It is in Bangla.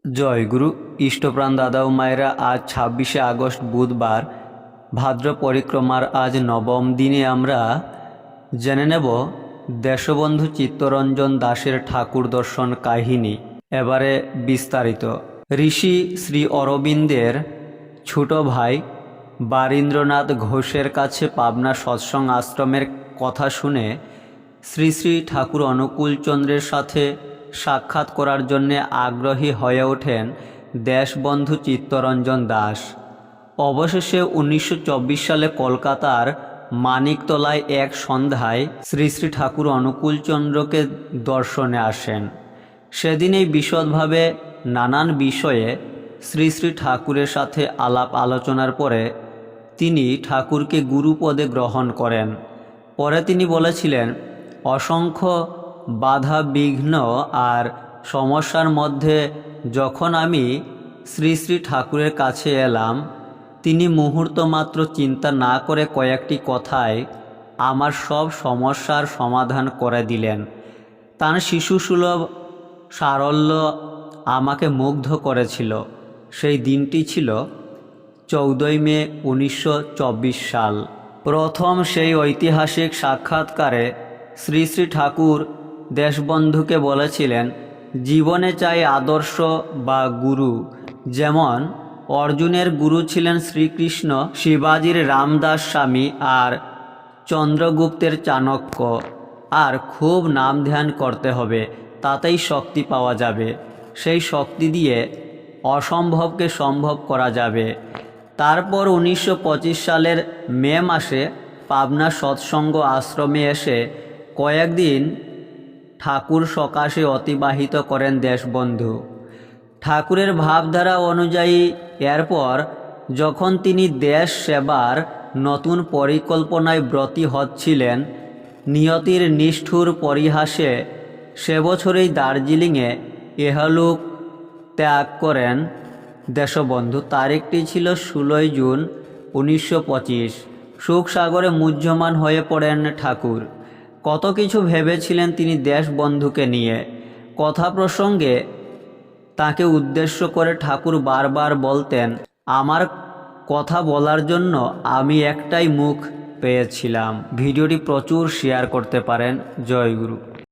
জয়গুরু ইষ্টপ্রাণ দাদা ও মায়েরা, আজ 26শে আগস্ট বুধবার ভাদ্র পরিক্রমার আজ নবম দিনে আমরা জেনে নেব দেশবন্ধু চিত্তরঞ্জন দাসের ঠাকুর দর্শন কাহিনী। এবারে বিস্তারিত। ঋষি শ্রী অরবিন্দের ছোট ভাই বারীন্দ্রনাথ ঘোষের কাছে পাবনা সৎসঙ্গ আশ্রমের কথা শুনে শ্রী শ্রী ঠাকুর অনুকূলচন্দ্রের সাথে সাক্ষাৎ করার জন্যে আগ্রহী হয়ে ওঠেন দেশবন্ধু চিত্তরঞ্জন দাস। অবশেষে 1924 সালে কলকাতার মানিকতলায় এক সন্ধ্যায় শ্রী শ্রী ঠাকুর অনুকূলচন্দ্রকে দর্শনে আসেন। সেদিনেই বিশদভাবে নানান বিষয়ে শ্রী শ্রী ঠাকুরের সাথে আলাপ আলোচনার পরে তিনি ঠাকুরকে গুরুপদে গ্রহণ করেন। পরে তিনি বলেছিলেন, অসংখ্য বাধা বিঘ্ন আর সমস্যার মধ্যে যখন আমি শ্রী শ্রী ঠাকুরের কাছে এলাম, তিনি মুহূর্ত মাত্র চিন্তা না করে কয়েকটি কথায় আমার সব সমস্যার সমাধান করে দিলেন। তার শিশুসুলভ সারল্য আমাকে মুগ্ধ করেছিল। সেই দিনটি ছিল 14 মে 1924 সাল। প্রথম সেই ঐতিহাসিক সাক্ষাৎকারে শ্রী শ্রী ঠাকুর দেশবন্ধুকে বলেছিলেন, জীবনে চাই আদর্শ বা গুরু। যেমন অর্জুনের গুরু ছিলেন শ্রীকৃষ্ণ, শিবাজির রামদাস স্বামী আর চন্দ্রগুপ্তের চাণক্য। আর খুব নাম ধ্যান করতে হবে, তাতেই শক্তি পাওয়া যাবে। সেই শক্তি দিয়ে অসম্ভবকে সম্ভব করা যাবে। তারপর 1925 সালের মে মাসে পাবনা সৎসঙ্গ আশ্রমে এসে কয়েকদিন ঠাকুর সকাশে অতিবাহিত করেন দেশবন্ধু। ঠাকুরের ভাবধারা অনুযায়ী এরপর যখন তিনি দেশ সেবার নতুন পরিকল্পনায় ব্রতী হচ্ছিলেন, নিয়তির নিষ্ঠুর পরিহাসে সে বছরেই দার্জিলিংয়ে ইহলোক ত্যাগ করেন দেশবন্ধু। তারিখটি ছিল 16 জুন 1925। সুখসাগরে মুহ্যমান হয়ে পড়েন ঠাকুর। কত কিছু ভেবেছিলেন তিনি দেশবন্ধুকে নিয়ে। কথা প্রসঙ্গে তাকে উদ্দেশ্য করে ঠাকুর বারবার বলতেন, আমার কথা বলার জন্য আমি একটাই মুখ পেয়েছিলাম। ভিডিওটি প্রচুর শেয়ার করতে পারেন। জয় গুরু।